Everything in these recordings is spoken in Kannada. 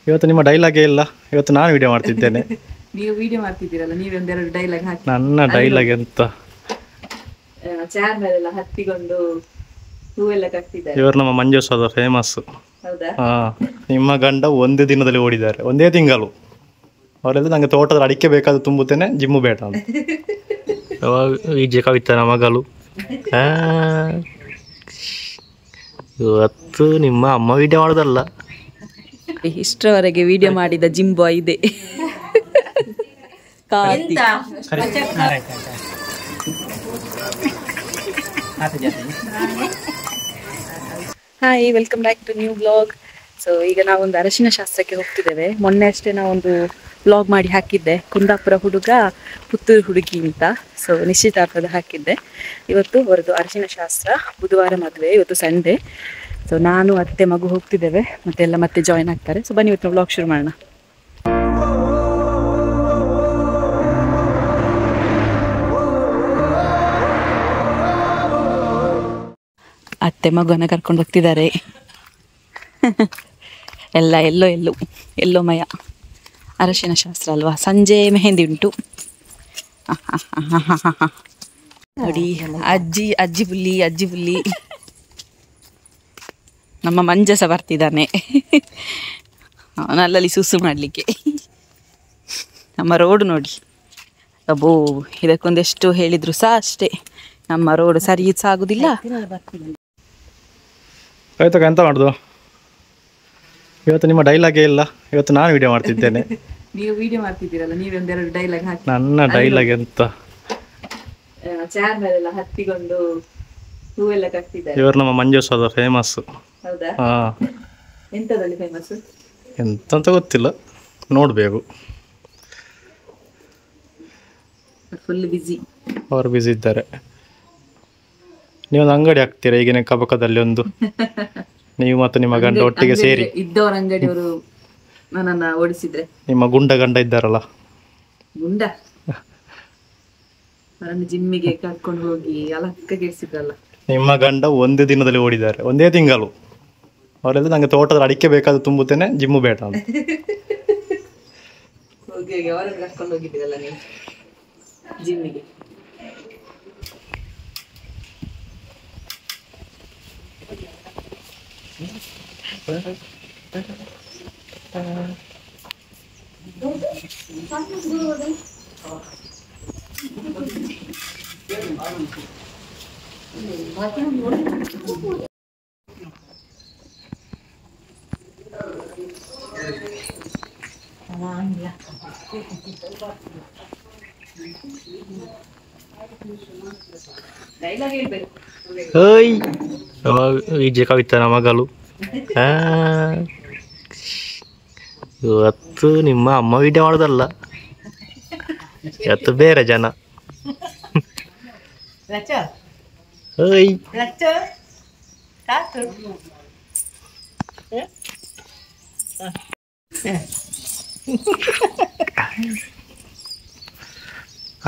ಇವತ್ತು ನಿಮ್ಮ ಡೈಲಾಗೇ ಇಲ್ಲ. ಇವತ್ತು ನಾನು ವಿಡಿಯೋ ಮಾಡ್ತಿದ್ದೇನೆ. ನೀವು ವಿಡಿಯೋ ಮಾಡ್ತಿದ್ದೀರಲ್ಲ, ನೀವೊಂದೆರಡು ಡೈಲಾಗ್ ಹಾಕಿ. ನನ್ನ ಡೈಲಾಗ್ ಎಂತ? ಚೇರ್ ಮೇಲೆಲ್ಲ ಹತ್ತಿಕೊಂಡು ಹೂವೆಲ್ಲ ಕಟ್ಟಿದ್ದಾರೆ. ಇವರು ನಮ್ಮ ಮಂಜು ಸೋದ ಫೇಮಸ್. ಹೌದಾ? ನಿಮ್ಮ ಗಂಡ ಒಂದೇ ದಿನದಲ್ಲಿ ಓಡಿದ್ದಾರೆ, ಒಂದೇ ತಿಂಗಳು. ಅವರೆಲ್ಲ ನಂಗೆ ತೋಟದಲ್ಲಿ ಅಡಿಕೆ ಬೇಕಾದ ತುಂಬುತ್ತೇನೆ, ಜಿಮ್ಮು ಬೇಡ ಅಂತ. ವಿಜಯ ಕವಿತನ ಮಗಳು. ಇವತ್ತು ನಿಮ್ಮ ಅಮ್ಮ ವಿಡಿಯೋ ಮಾಡೋದಲ್ಲ, ಇಷ್ಟರವರೆಗೆ ವಿಡಿಯೋ ಮಾಡಿದ ಜಿಮ್ ಬಾಯ್ ಇದೆ. Hi, welcome back to new blog. So ಈಗ ನಾವೊಂದು ಅರಶಿನ ಶಾಸ್ತ್ರಕ್ಕೆ ಹೋಗ್ತಿದ್ದೇವೆ. ಮೊನ್ನೆ ಅಷ್ಟೇ ನಾವೊಂದು ಬ್ಲಾಗ್ ಮಾಡಿ ಹಾಕಿದ್ದೆ, ಕುಂದಾಪುರ ಹುಡುಗ ಪುತ್ತೂರು ಹುಡುಗಿ ಅಂತ. ಸೊ ನಿಶ್ಚಿತಾರ್ಥದ ಹಾಕಿದ್ದೆ. ಇವತ್ತು ಅವರದ್ದು ಅರಶಿನ ಶಾಸ್ತ್ರ, ಬುಧವಾರ ಮದುವೆ, ಇವತ್ತು ಸಂಡೇ. ಸೊ ನಾನು ಅತ್ತೆ ಮಗು ಹೋಗ್ತಿದ್ದೇವೆ, ಮತ್ತೆ ಜಾಯ್ನ್ ಆಗ್ತಾರೆ. ಸೊ ಬನ್ನಿ ಇವತ್ತು ಬ್ಲಾಗ್ ಶುರು ಮಾಡೋಣ. ಅತ್ತೆ ಮಗುವನ್ನ ಕರ್ಕೊಂಡು ಹೋಗ್ತಿದ್ದಾರೆ. ಎಲ್ಲ ಎಲ್ಲೋಮಯ ಅರಶಿನ ಶಾಸ್ತ್ರ ಅಲ್ವಾ, ಸಂಜೆ ಮೆಹಂದಿ ಉಂಟು. ನೋಡಿ ಅಜ್ಜಿ ಬುಲ್ಲಿ ನಮ್ಮ ಮಂಜಸ ಬರ್ತಿದ್ದಾನೆ ಅವನಲ್ಲಲ್ಲಿ ಸುಸು ಮಾಡಲಿಕ್ಕೆ. ನಮ್ಮ ರೋಡ್ ನೋಡಿ, ಅಬ್ಬೋ ಇದಕ್ಕೊಂದೆಷ್ಟು ಹೇಳಿದ್ರು ಸಹ ಅಷ್ಟೇ, ನಮ್ಮ ರೋಡ್ ಸರಿ ಸಾಗುದಿಲ್ಲ. ಆಯ್ತಕ್ಕ, ಎಂತ ಮಾಡುದು? ಇವತ್ತು ನಿಮ್ಮ ಡೈಲಾಗೇ ಇಲ್ಲ. ಇವತ್ತು ನಾನು ವಿಡಿಯೋ ಮಾಡ್ತಿದ್ದೇನೆ. ನೀವು ವಿಡಿಯೋ ಮಾಡ್ತಿದ್ದೀರಲ್ಲ, ನೀವೊಂದೆರಡು ಡೈಲಾಗ್ ಹಾಕಿ. ನನ್ನ ಡೈಲಾಗ್ ಎಂತ? ಚೇರ್ ಮೇಲೆಲ್ಲ ಹತ್ತಿಕೊಂಡು ಹೂವೆಲ್ಲ ಕಟ್ಟಿದ್ದಾರೆ. ಇವರು ನಮ್ಮ ಮಂಜು ಸೋದ ಫೇಮಸ್. ಹೌದಾ? ಎಂತದಲ್ಲಿ ಫೇಮಸ್? ಎಂತಂತ ಗೊತ್ತಿಲ್ಲ, ನೋಡ್ಬೇಕು. ಫುಲ್ ಬಿಸಿ. ಅವರು ಬಿಸಿ ಇದ್ದಾರೆ. ನೀವೊಂದು ಅಂಗಡಿ ಹಾಕ್ತೀರಾ ಈಗಿನ ಕಬಕದಲ್ಲಿ ಒಂದು, ನೀವು ಮತ್ತು ನಿಮ್ಮ ಗಂಡ ಒಟ್ಟಿಗೆ ಸೇರಿ. ಇದ್ದವರ ಅಂಗಡಿಯವರು ನನ್ನನ್ನ ಓಡಿಸಿದ್ರೆ. ನಿಮ್ಮ ಗಂಡ ಇದ್ದಾರಲ್ಲ, ಗುಂಡ ಅವರನ್ನು ಜಿಮ್ಮಿಗೆ ಕರ್ಕೊಂಡು ಹೋಗಿ ಅಲಕ್ಕಗೆಸಿದ್ರಲ್ಲ. ನಿಮ್ಮ ಗಂಡ ಒಂದೇ ದಿನದಲ್ಲಿ ಓಡಿದ್ದಾರೆ, ಒಂದೇ ತಿಂಗಳು. ಅವರೆಲ್ಲ ನಂಗೆ ತೋಟದಲ್ಲಿ ಅಡಿಕೆ ಬೇಕಾದ ತುಂಬುತ್ತೇನೆ, ಜಿಮ್ಮು ಬೇಡ ಅಂತ. ಹೋಗಿ ಅವರನ್ನು ಕರ್ಕೊಂಡು ಹೋಗಿದ್ದೀರಲ್ಲ ನೀವು ಜಿಮ್ಮಿಗೆ. ವಿಜಯ ಕವಿತನ ಮಗಳು. ಇವತ್ತು ನಿಮ್ಮ ಅಮ್ಮ ವಿಡಿಯೋ ಮಾಡೋದಲ್ಲ, ಇವತ್ತು ಬೇರೆ ಜನ.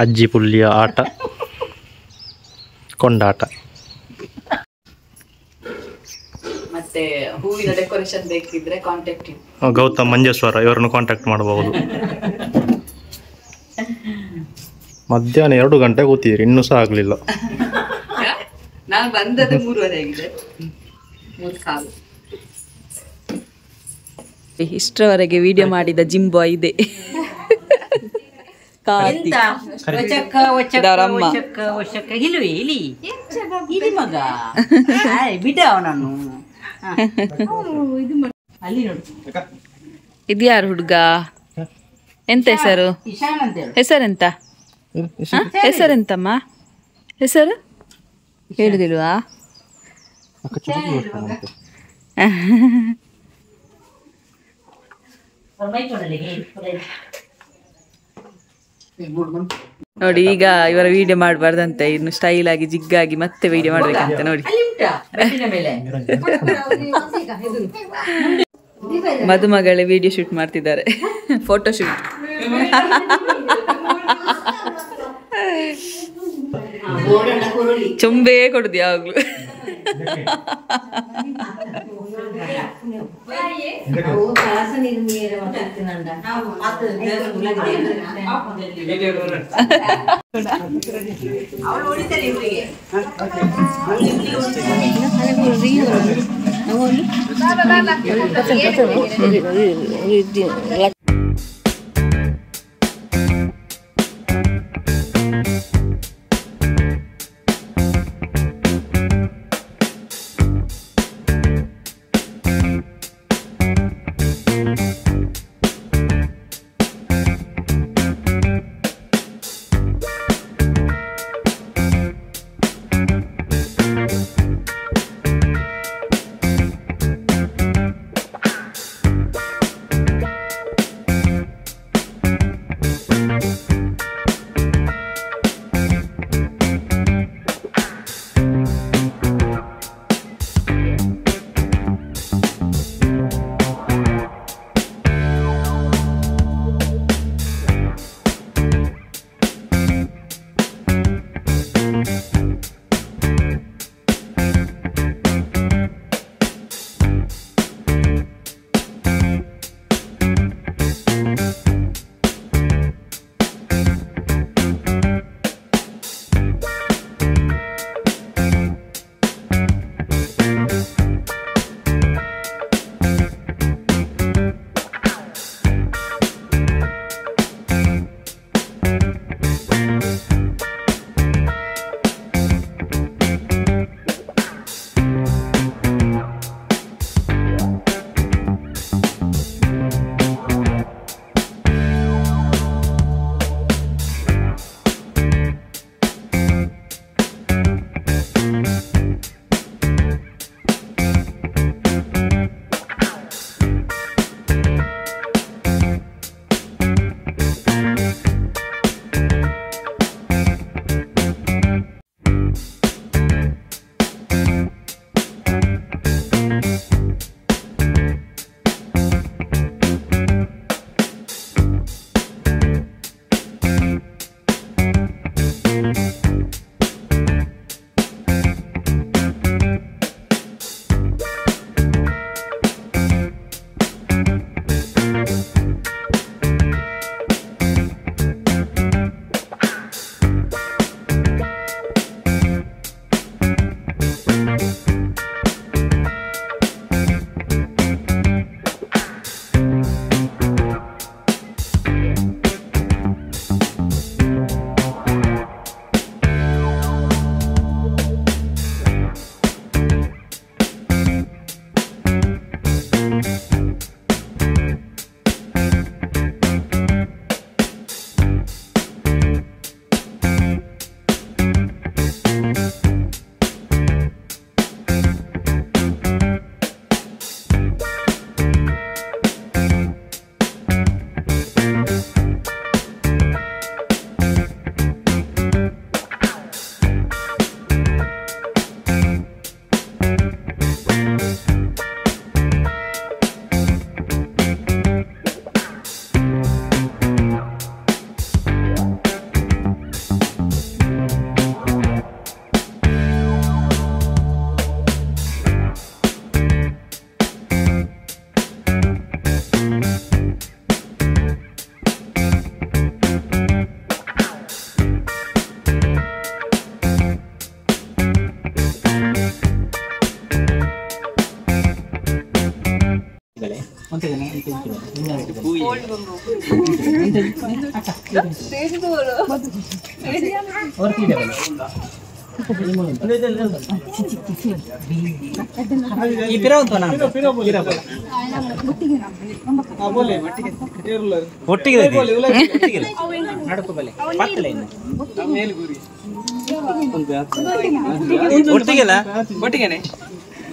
ಅಜ್ಜಿ ಪುಲ್ಲಿಯ ಆಟ, ಕೊಂಡಾಟ. ಮತ್ತೆ ಹೂವಿನ ಡೆಕೋರೇಷನ್ ಬೇಕಿದ್ರೆ ಕಾಂಟ್ಯಾಕ್ಟ್ ಗೌತಮ್ ಮಂಜೇಶ್ವರ, ಇವರನ್ನು ಕಾಂಟ್ಯಾಕ್ಟ್ ಮಾಡಬಹುದು. ಮಧ್ಯಾಹ್ನ 2 ಗಂಟೆ ಕೂತಿದ್ರಿ, ಇನ್ನೂ ಸಹ ಆಗ್ಲಿಲ್ಲ. ನಾನು ಬಂದದ್ದು 3:30 ಆಗಿದೆ. 3 ಸಾಲು. ಇಷ್ಟರವರೆಗೆ ವಿಡಿಯೋ ಮಾಡಿದ ಜಿಮ್ ಬಾಯ್ ಇದೆ. ಇದ್ಯಾರು ಹುಡುಗ? ಎಂತ ಹೆಸರು? ಹೆಸರೆಂತ? ಹೆಸರೆಂತಮ್ಮ? ಹೆಸರು ಹೇಳುದಿಲ್ವಾ? ನೋಡಿ, ಈಗ ಇವರ ವಿಡಿಯೋ ಮಾಡಬಾರ್ದಂತೆ, ಇನ್ನು ಸ್ಟೈಲ್ ಆಗಿ ಜಿಗ್ಗಾಗಿ ಮತ್ತೆ ವಿಡಿಯೋ ಮಾಡ್ಬೇಕಂತ. ನೋಡಿ, ಮದುಮಗಳೇ ವಿಡಿಯೋ ಶೂಟ್ ಮಾಡ್ತಿದ್ದಾರೆ, ಫೋಟೋ ಶೂಟ್. ಚುಂಬೆ ಕೊಡುದು ಯಾವಾಗ್ಲೂ.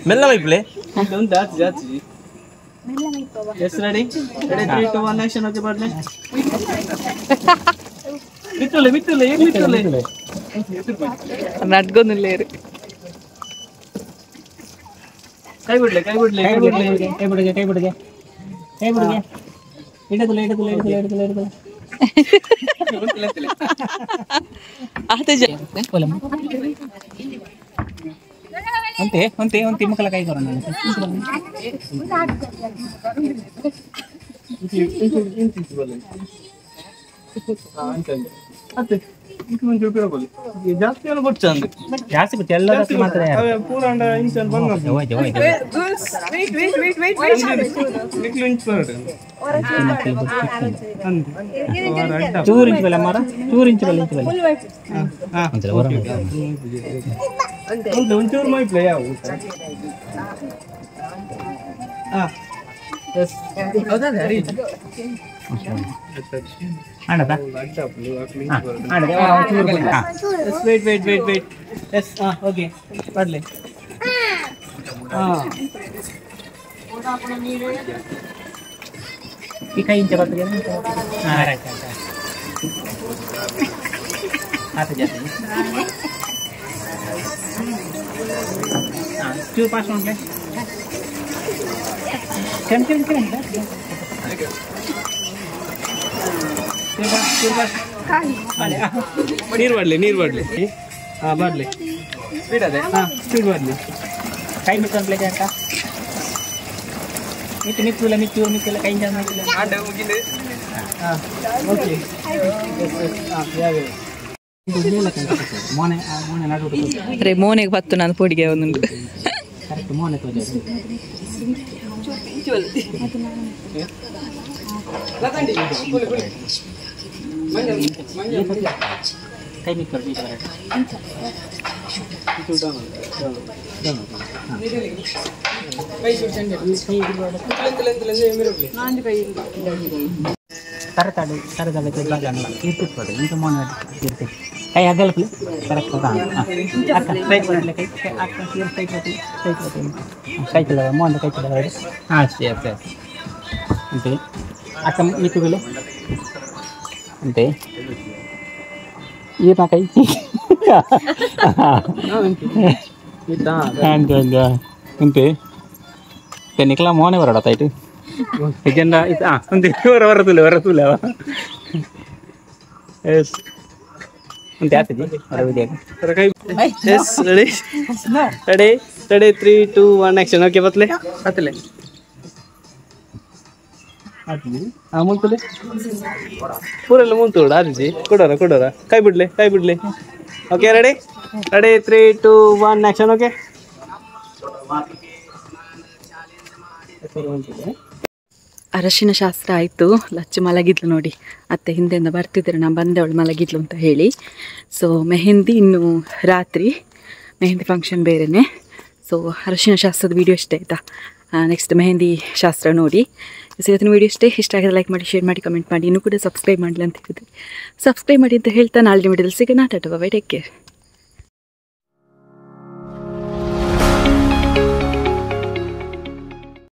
ಮೆಲ್ಲ ವೈಪ್ಲೆ Yes, ready? Ready, 3, 2, 1, action. Okay, partner. Mitule. ನಡ್ಗೊಂದಿಲ್ಲೇರು ಕೈ ಬಿಡ್ಲೆ ಅಂತೆ ಮಕ್ಕಳ ಕೈ ಕೊರೋಣ ಜಾಸ್ತಿ ಕೊಡ್ಚಂದು ಜಾಸ್ತಿ ಗೊತ್ತು ಎಲ್ಲ ಮಾತ್ರ ಪೂರ ಇಂಚನ್ ಬಂಗ ಹೋಯ್ತು ಹೋಯ್ತು ಚೂರು ಇಂಚು ಬಲ್ಲ ಮಾರ ಚೂರು ಇಂಚು ಬಲ್ಲ ಒಂಚೂರು ಮೈಪ್ಲೆ ಯಾವ ವೇಟ್ ಎಸ್ ಓಕೆ ಬರಲಿ ಈ ಕೈ ಇಂಚ ಬರ್ತದೆ ರೈಟ್ ಆಯ್ತು ಜಾಸ್ತಿ ಚೂರು ಪಾಸ್ ಮಾಡ್ಲೆ ಕೆಂಪು ನೀರು ಬರಲಿ ಹಾಂ ಬರಲಿ ಬಿಡದೆ ಹಾಂ ಚೂರು ಬರಲಿ ಕೈ ಮಿಕ್ಕಂಪ್ಲೇಗೆ ಅಕ್ಕ ಮಿಕ್ಕಿಲ್ಲ ಕೈ ಮಿಕ್ಕಿಲ್ಲ ಹಾಂ ಓಕೆ ಹಾಂ ಯಾವ್ಯಾವ ಮೋನೆ ನಾಡು ಅರೆ ಮೋನೆಗೆ ಬತ್ತು ನಾನು ಪೊಡಿಗೆ ಒಂದುಂಡು ಕರೆಕ್ಟ್ ಮೋನೆ ತೋಜ ಕೈ ಮಿಕ್ಕರು ಕರೆದಾಡಕ್ಕೆ ಜಾಗಲ್ಲ ಇರ್ತಿರ್ತದೆ ಇಂಥ ಮೋನೆ ಇರ್ತಿ ಕೈ ಅಗಲ್ಪಲಿ ಕರೆಕ್ಟ್ ಅಕ್ಕ ಸ್ಟ್ರೈಟ್ ಮಾಡಲಿ ಕೈ ಅಕ್ಕ ಸ್ಟ್ರೈಟ್ ಕೈ ಚಲ ಮೋನೆ ಕೈ ಚಲ ಹಾಂ ಅಷ್ಟೇ ಅಂತೆ ಅಕ್ಕ ಮಿಕ್ಕುಗಳು ಅಂತೆ ಈರ್ನ ಕೈ ಅಂತೆ ತೆನಿಕಲ ಮೋನೆ ಬರಡ ಇಟ್ಟು ಎಜೆಂಡ ಇದು ಅಂತೆ ವರತುಲ್ಲ ಎಸ್ ಅಂತೆ ಆಗ್ತದೆ ಎಸ್ ರೆಡಿ 3 2 1 ಆಕ್ಷನ್ ಓಕೆ ಬತ್ತಲೆ ಹಾಂ ಮುಂತಲೆ ಪೂರೆಲ್ಲ ಮುಂತೋಡು ಆದಿಜಿ ಕೊಡೋರ ಕೈ ಬಿಡ್ಲೆ ಓಕೆ ರೆಡಿ 3 2 1 ಆಕ್ಷನ್ ಓಕೆ ಅರಶಿನ ಶಾಸ್ತ್ರ ಆಯಿತು. ಲಚ್ಚು ಮಲಗಿದ್ಲು ನೋಡಿ, ಅತ್ತೆ ಹಿಂದೆಯಿಂದ ಬರ್ತಿದ್ರು, ನಾನು ಬಂದೆ ಅವಳು ಮಲಗಿದ್ಲು ಅಂತ ಹೇಳಿ. ಸೊ ಮೆಹಂದಿ ಇನ್ನು ರಾತ್ರಿ, ಮೆಹಂದಿ ಫಂಕ್ಷನ್ ಬೇರೆಯೇ. ಸೊ ಅರಶಿನ ಶಾಸ್ತ್ರದ ವೀಡಿಯೋ ಇಷ್ಟ ಆಯಿತಾ? ನೆಕ್ಸ್ಟ್ ಮೆಹಂದಿ ಶಾಸ್ತ್ರ ನೋಡಿ. ಸೊ ಇವತ್ತಿನ ವೀಡಿಯೋ ಇಷ್ಟ ಆಗಿದೆ, ಲೈಕ್ ಮಾಡಿ, ಶೇರ್ ಮಾಡಿ, ಕಮೆಂಟ್ ಮಾಡಿ. ಇನ್ನೂ ಕೂಡ ಸಬ್ಸ್ಕ್ರೈಬ್ ಮಾಡಲಿ ಅಂತ ಹೇಳಿದೆ, ಸಬ್ಸ್ಕ್ರೈಬ್ ಮಾಡಿ ಅಂತ ಹೇಳ್ತಾ ನಾಳೆ ವಿಡಿಯೋದಲ್ಲಿ ಸಿಗೋಣ. Tata bye, take care.